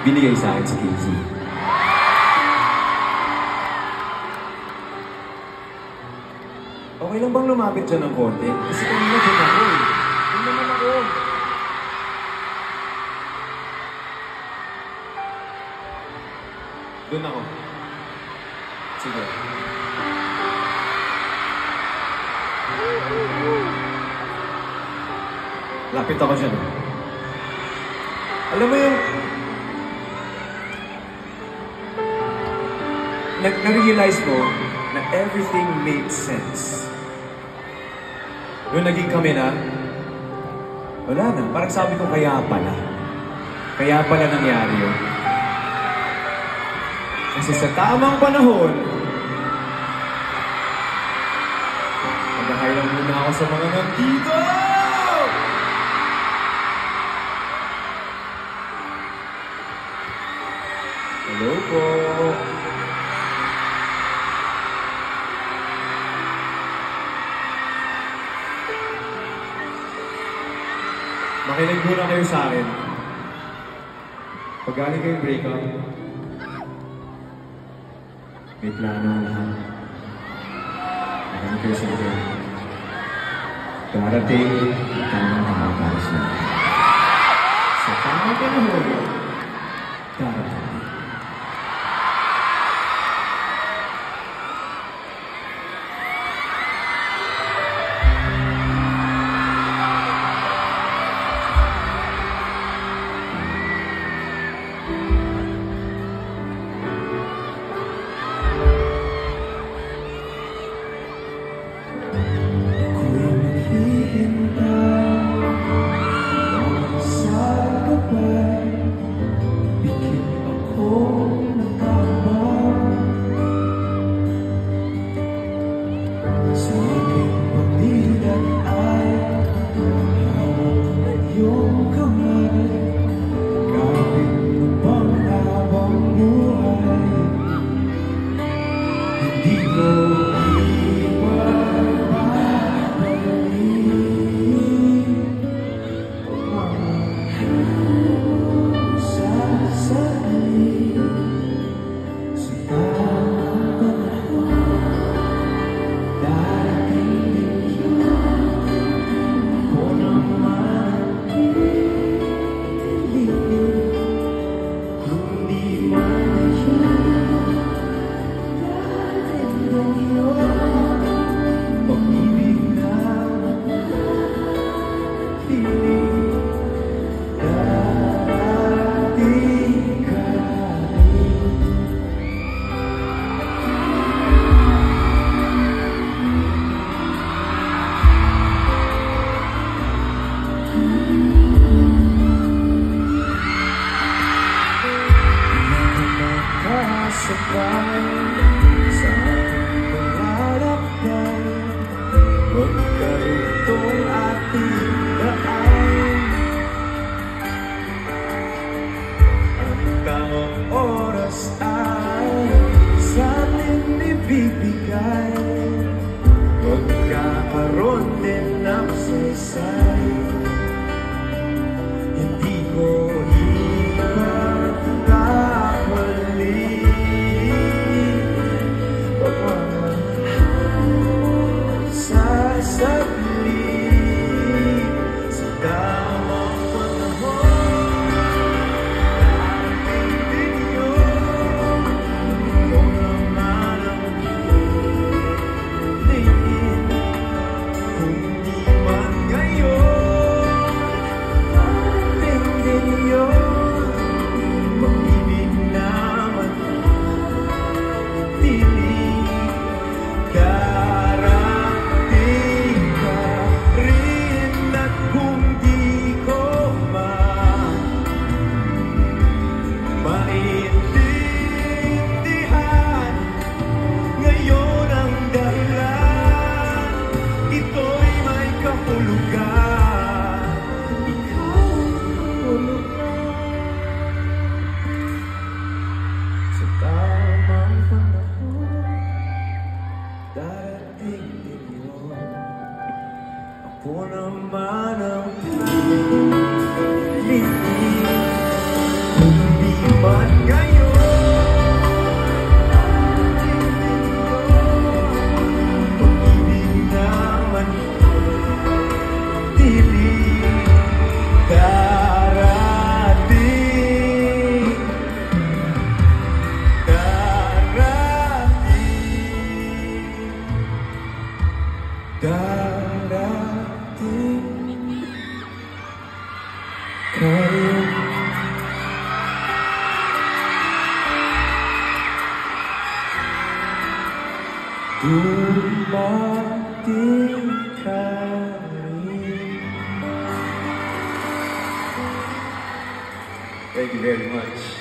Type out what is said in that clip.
binigay sa akin si Casey. Okay lang bang lumapit dyan ng konti? Kasi kanina dyan ako eh. Doon naman ako. Doon ako. Sige. Lapit ako dyan. Alam mo yung... Na-realize mo na everything made sense. Nung naging kami na, wala na. Parang sabi ko, kaya pala. Kaya pala nangyari yun. Kasi sa tamang panahon, mag-hi lang muna ako sa mga nandito! Hello po! Makinig muna kayo sa akin. Pag galing kayong breakup, may plano ang lahat. Makinig kayo sa akin. Darating ang tamang araw para sa akin. Sa tamang panahon, darating. darating kayo. Dumating kayo. Thank you very much.